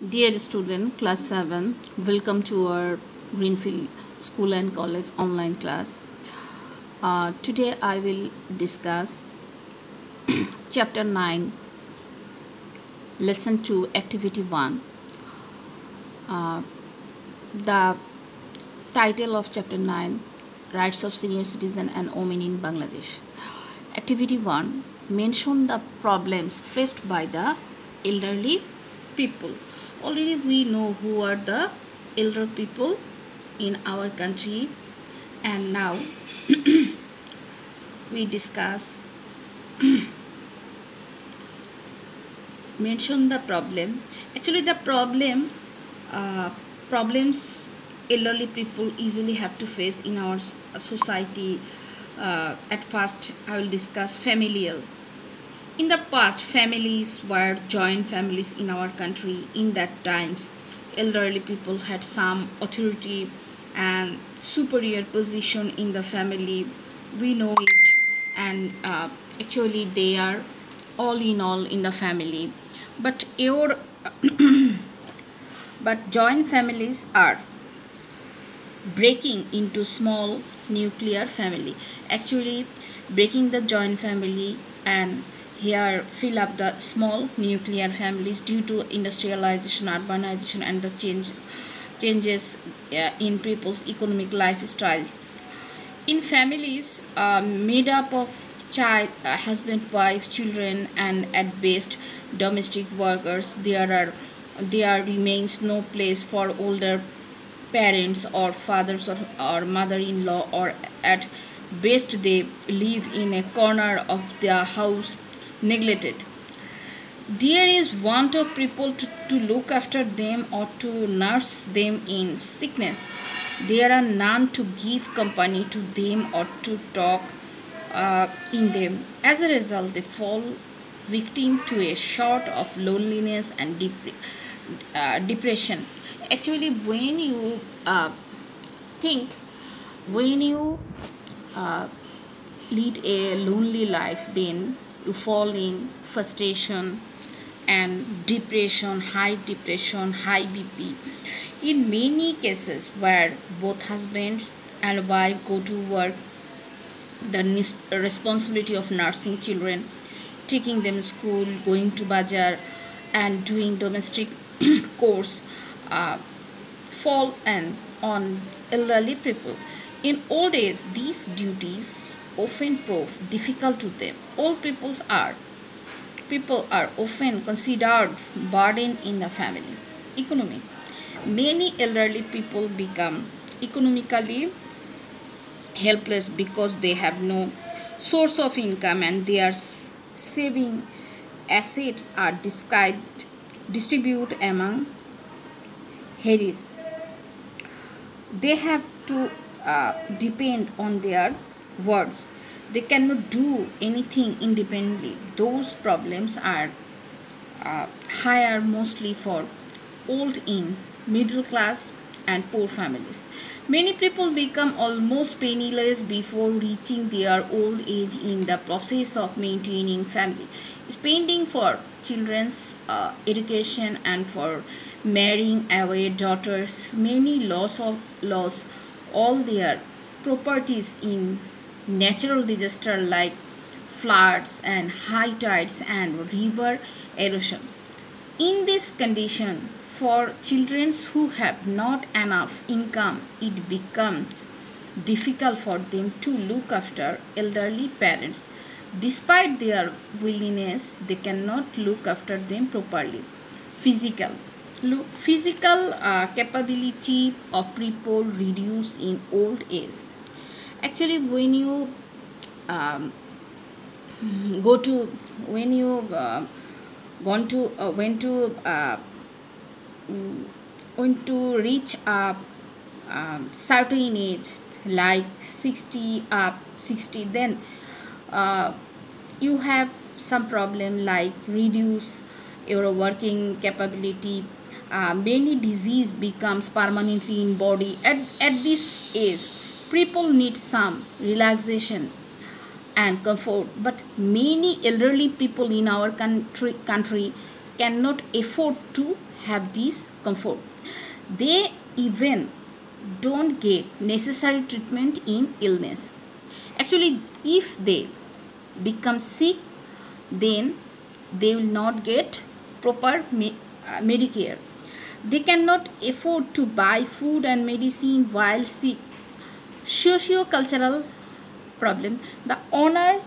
Dear student, class 7, welcome to our Greenfield School and College online class. Today I will discuss chapter 9, lesson 2, activity 1. The title of chapter 9, Rights of Senior Citizen and Women in Bangladesh. Activity 1, mention the problems faced by the elderly people. Already we know who are the elder people in our country, and now we discuss mention the problem. Actually the problems elderly people usually have to face in our society. At first I will discuss familial. In the past, families were joint families in our country. In that times, elderly people had some authority and superior position in the family. We know it, and actually they are all in all in the family. But but joint families are breaking into small nuclear family. Actually, breaking the joint family and here fill up the small nuclear families due to industrialization, urbanization, and the changes in people's economic lifestyle. In families made up of child, husband, wife, children, and at best domestic workers, there remains no place for older parents or fathers or mother-in-law, or at best they live in a corner of their house neglected. There is want of people to look after them or to nurse them in sickness. There are none to give company to them or to talk in them. As a result, they fall victim to a sort of loneliness and depression. Actually, when you think, when you uh, lead a lonely life, then you fall in frustration and depression, high BP. In many cases where both husband and wife go to work, the responsibility of nursing children, taking them to school, going to bazaar, and doing domestic chores uh, fall and on elderly people. In old age, these duties often prove difficult to them. Old people are often considered burden in the family economy. Many elderly people become economically helpless because they have no source of income, and their saving assets are distributed among heirs. They have to depend on their words. They cannot do anything independently. Those problems are higher mostly for old in middle class and poor families. Many people become almost penniless before reaching their old age in the process of maintaining family, spending for children's education and for marrying away daughters. Many loss all their properties in natural disaster like floods and high tides and river erosion. In this condition, for children who have not enough income, it becomes difficult for them to look after elderly parents. Despite their willingness, they cannot look after them properly. Physical. Physical capability of people reduce in old age. Actually, when you um, go to when you want to when to reach a certain age like 60 up 60, then uh, you have some problem like reduce your working capability. Many disease becomes permanently in body at this age. People need some relaxation and comfort, but many elderly people in our country cannot afford to have this comfort. They even don't get necessary treatment in illness. Actually, if they become sick, then they will not get proper Medicare. They cannot afford to buy food and medicine while sick. Socio-cultural problem. The honor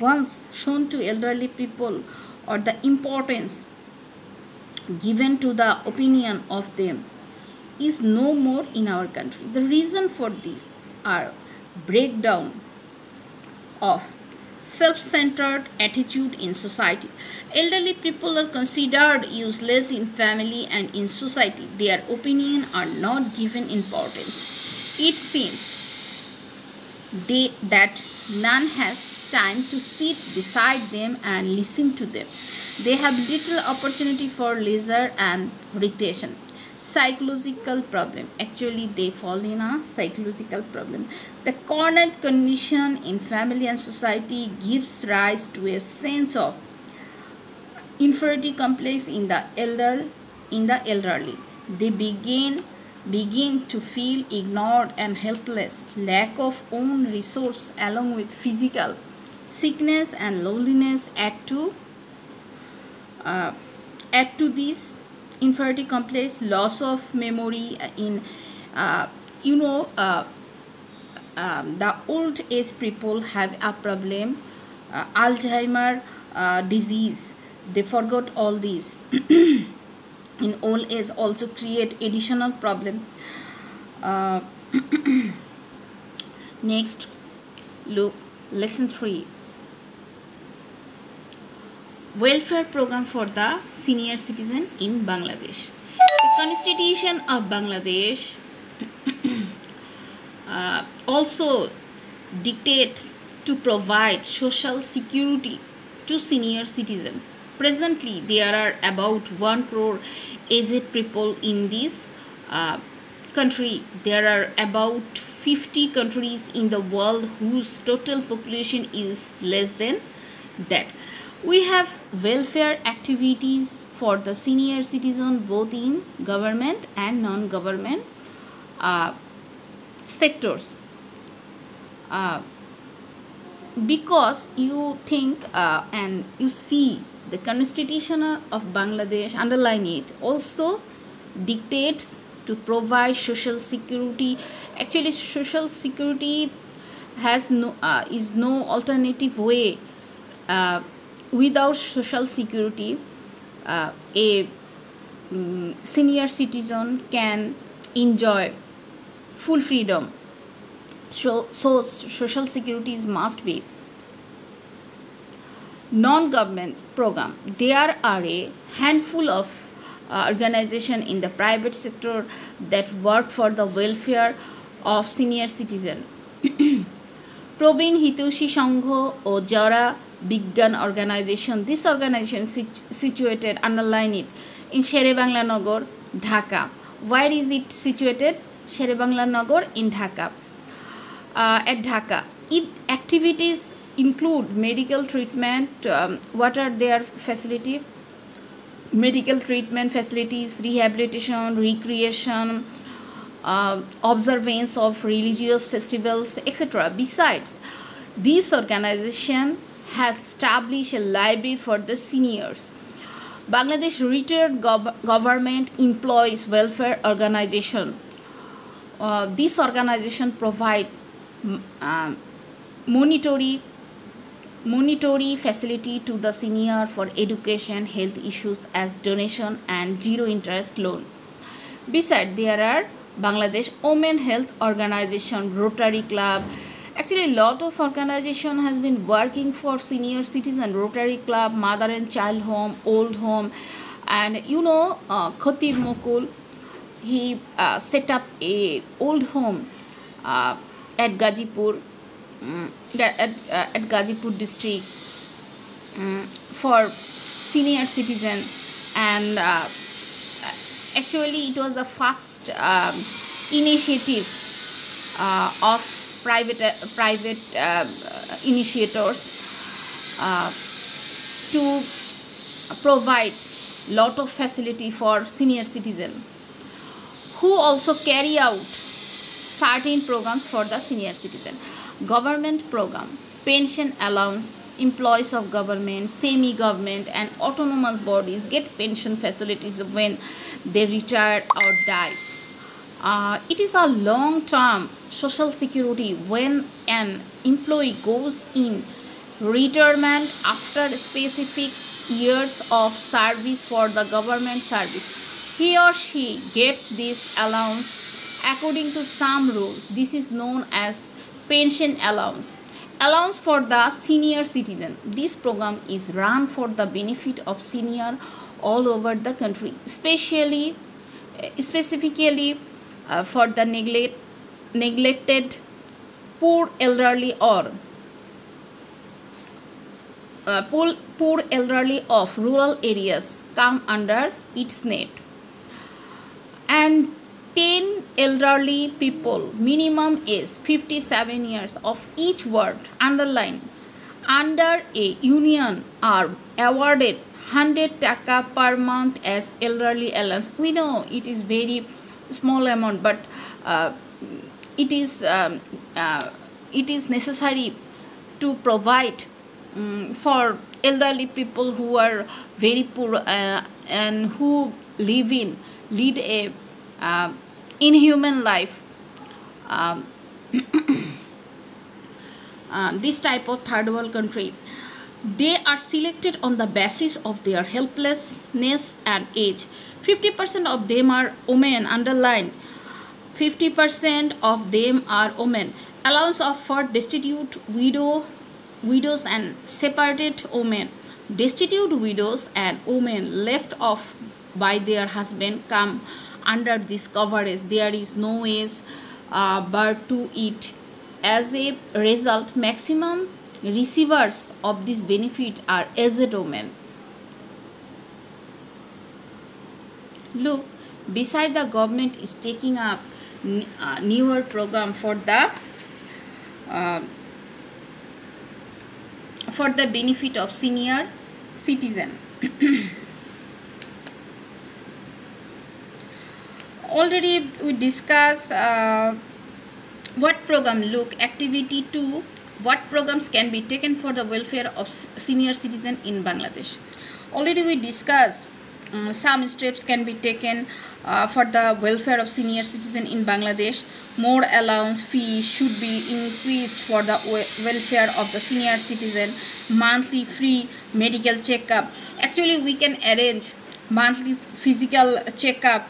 once shown to elderly people or the importance given to the opinion of them is no more in our country. The reason for this are breakdown of self-centered attitude in society. Elderly people are considered useless in family and in society. Their opinion are not given importance. It seems that none has time to sit beside them and listen to them. They have little opportunity for leisure and recreation. Psychological problem. Actually, they fall in a psychological problem. The chronic condition in family and society gives rise to a sense of inferiority complex in the elderly. They begin to feel ignored and helpless. Lack of own resource along with physical sickness and loneliness add to this inferiority complex. Loss of memory in the old age people have a problem, Alzheimer disease. They forgot all these. In old age also create additional problem. Next, look lesson 3. Welfare program for the senior citizen in Bangladesh. The Constitution of Bangladesh also dictates to provide social security to senior citizens. Presently, there are about 1 crore aged people in this country. There are about 50 countries in the world whose total population is less than that. We have welfare activities for the senior citizen both in government and non-government sectors. Because you think and you see the Constitution of Bangladesh, underline it, also dictates to provide social security. Actually, social security has is no alternative way. Without social security, a senior citizen can enjoy full freedom. So social security must be. Non-government program. There are a handful of organizations in the private sector that work for the welfare of senior citizen. Probin Hitoshi Sangho or Jara Bigyan organization. This organization situated, underline it, in Sherebangla Nagar, Dhaka. Where is it situated? Sherebangla Nagar in Dhaka. At Dhaka, its activities include medical treatment. What are their facilities? Medical treatment facilities, rehabilitation, recreation, observance of religious festivals, etc. Besides, this organization has established a library for the seniors. Bangladesh Retired Government Employees Welfare Organization. This organization provides monetary facility to the senior for education, health issues as donation and zero interest loan. Besides, there are Bangladesh Women Health Organization, Rotary Club. Actually, a lot of organization has been working for senior citizen. Rotary Club, Mother and Child Home, Old Home, and Khatib Mukul, he set up a old home at Gazipur, at Gazipur district for senior citizen, and actually it was the first initiative of private initiators to provide lot of facility for senior citizen, who also carry out certain programs for the senior citizen. Government program, pension allowance, employees of government, semi-government and autonomous bodies get pension facilities when they retire or die. It is a long-term social security when an employee goes in retirement after specific years of service for the government service. He or she gets this allowance according to some rules. This is known as pension allowance. Allowance for the senior citizen. This program is run for the benefit of senior all over the country, specifically for the neglected, poor elderly or poor elderly of rural areas come under its net. And 10 elderly people, minimum is 57 years of each ward, underline, under a union are awarded 100 taka per month as elderly allowance. We know it is very small amount, but it is necessary to provide for elderly people who are very poor and who lead a inhuman life. This type of third world country, they are selected on the basis of their helplessness and age. 50% of them are women, underlined, 50% of them are women. Allowance of for destitute widows and separated women. Destitute widows and women left off by their husband come under this coverage. There is no age bar to it. As a result, maximum receivers of this benefit are aged women. Look, beside the government is taking up newer program for the benefit of senior citizen. Already we discussed what program. Look, activity 2, what programs can be taken for the welfare of senior citizen in Bangladesh. Already we discussed some steps can be taken for the welfare of senior citizen in Bangladesh. More allowance fees should be increased for the welfare of the senior citizen. Monthly free medical checkup. Actually, we can arrange monthly physical checkup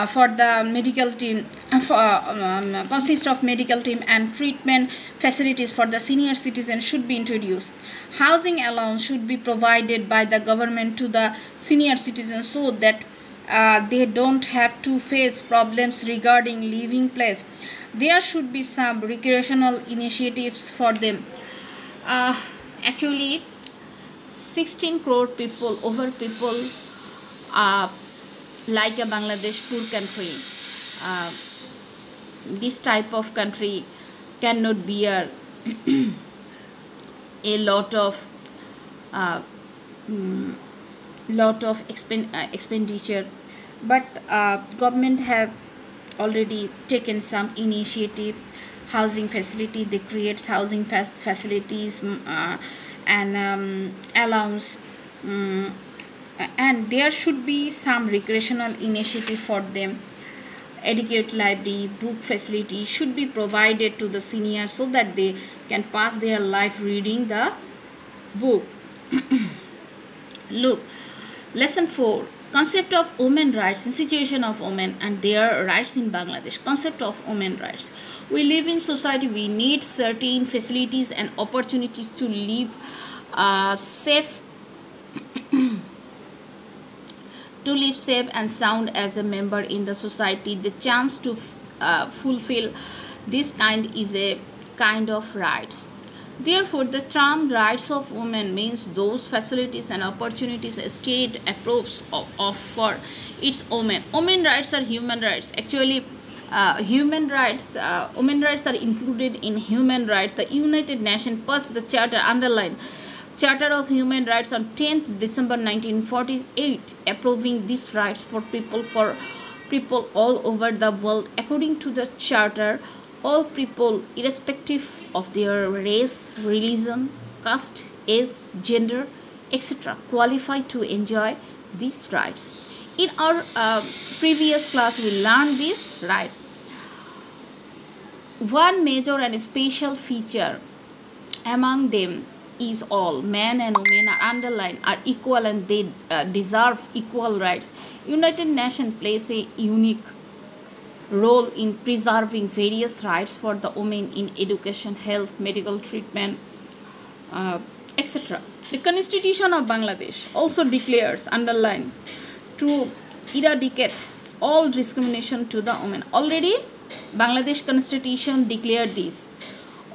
for the medical team, consist of medical team, and treatment facilities for the senior citizen should be introduced. Housing allowance should be provided by the government to the senior citizens so that they don't have to face problems regarding living place. There should be some recreational initiatives for them. Actually, 16 crore people, over people, like a Bangladesh poor country. This type of country cannot bear a lot of expenditure, but government has already taken some initiative. Housing facility, they create housing facilities and allowance, and there should be some recreational initiative for them. Adequate library, book facility should be provided to the seniors so that they can pass their life reading the book. Look, lesson 4, concept of women rights, situation of women and their rights in Bangladesh. Concept of women rights. We live in society, we need certain facilities and opportunities to live safe and sound as a member in the society. The chance to fulfill this kind is a kind of rights. Therefore, the term rights of women means those facilities and opportunities a state approves of for its women. Women rights are human rights. Actually, women rights are included in human rights. The United Nations passed the charter, underline. Charter of Human Rights on 10th December 1948, approving these rights for people all over the world. According to the Charter, all people, irrespective of their race, religion, caste, age, gender, etc., qualify to enjoy these rights. In our previous class, we learned these rights. One major and special feature among them is all men and women are underlined, are equal, and they deserve equal rights. United Nations plays a unique role in preserving various rights for the women in education, health, medical treatment, etc. The Constitution of Bangladesh also declares, underline, to eradicate all discrimination to the women. Already, Bangladesh Constitution declared this.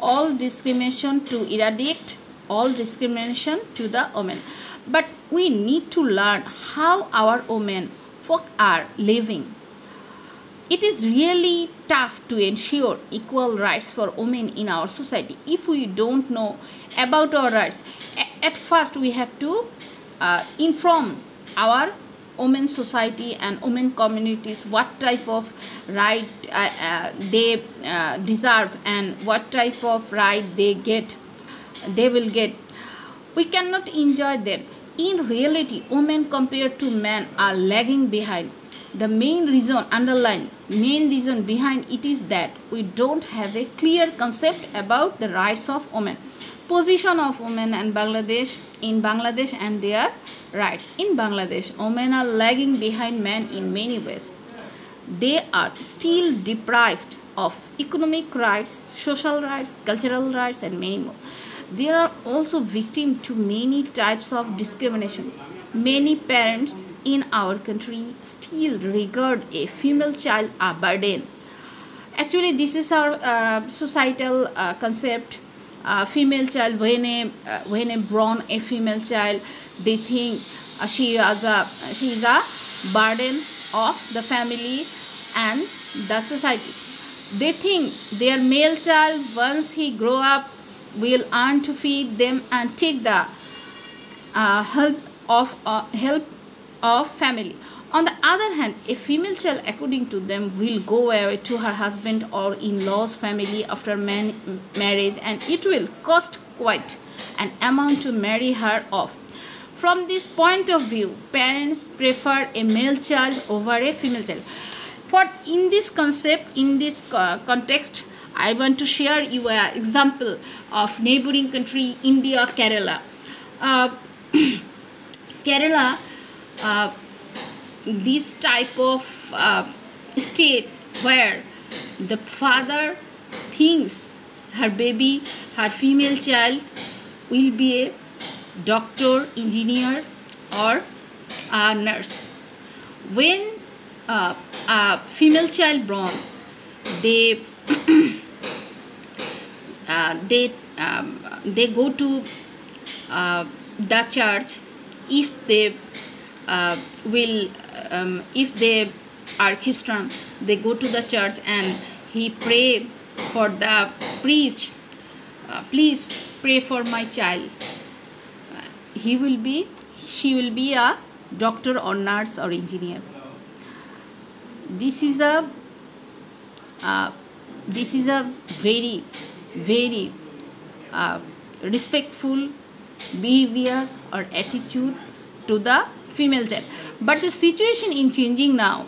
All discrimination, to eradicate all discrimination to the women. But we need to learn how our women folk are living. It is really tough to ensure equal rights for women in our society. If we don't know about our rights, at first we have to inform our women society and women communities what type of right they deserve and what type of right they will get. We cannot enjoy them. In reality, women compared to men are lagging behind. The main reason, underline, main reason behind it is that we don't have a clear concept about the rights of women. Position of women and in Bangladesh and their rights. In Bangladesh, women are lagging behind men in many ways. They are still deprived of economic rights, social rights, cultural rights, and many more. They are also victim to many types of discrimination. Many parents in our country still regard a female child a burden. Actually, this is our societal concept. Female child, when a born a female child, they think she is a burden of the family and the society. They think their male child, once he grow up, will earn to feed them and take the help of family. On the other hand, a female child, according to them, will go away to her husband or in-laws family after marriage, and it will cost quite an amount to marry her off. From this point of view, parents prefer a male child over a female child. For in this concept, in this context, I want to share you an example of neighboring country, India, Kerala. Kerala, this type of state where the father thinks her baby, her female child, will be a doctor, engineer, or a nurse. When a female child born, they go to the church. If they if they are Christian, they go to the church and he pray for the priest, please pray for my child. She will be a doctor or nurse or engineer. This is a very, very respectful behavior or attitude to the female child. But the situation is changing now.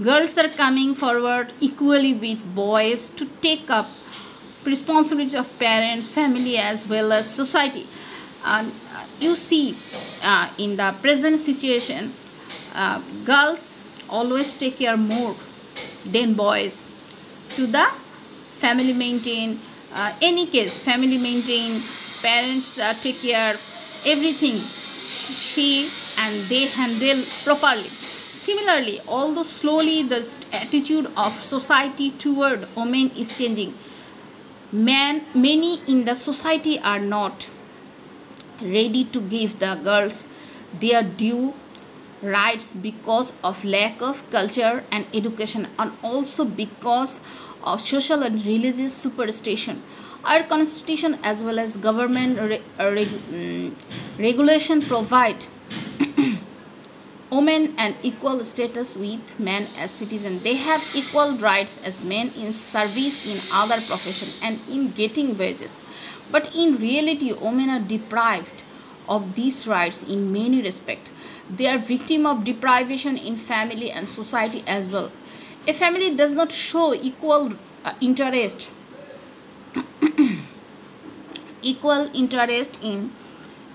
Girls are coming forward equally with boys to take up responsibility of parents, family, as well as society. You see, in the present situation, girls always take care more than boys to the family maintain. Any case, family maintain, parents take care, everything she and they handle properly. Similarly, although slowly the attitude of society toward women is changing, many in the society are not ready to give the girls their due rights because of lack of culture and education, and also because of social and religious superstition. Our constitution as well as government regulation provide women an equal status with men as citizens. They have equal rights as men in service in other professions and in getting wages. But in reality, women are deprived of these rights in many respects. They are victim of deprivation in family and society as well. A family does not show equal interest in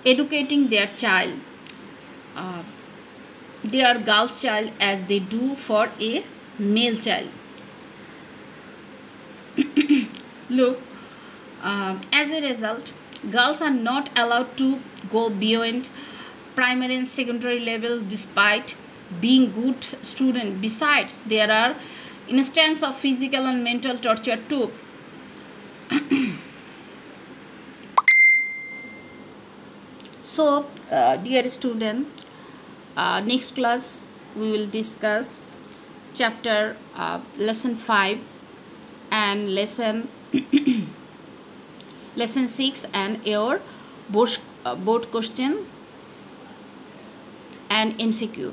educating their child, their girl's child, as they do for a male child. Look, as a result, girls are not allowed to go beyond primary and secondary level despite being good student. Besides, there are instances of physical and mental torture too. So, dear student, next class we will discuss chapter lesson 5 and lesson 6 and your board question and MCQ,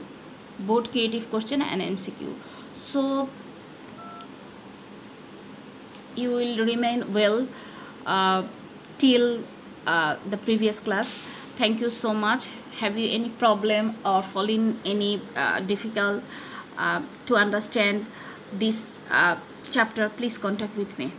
board creative question and MCQ. So you will remain well till the previous class. Thank you so much. Have you any problem or falling any difficult to understand this chapter, please contact with me.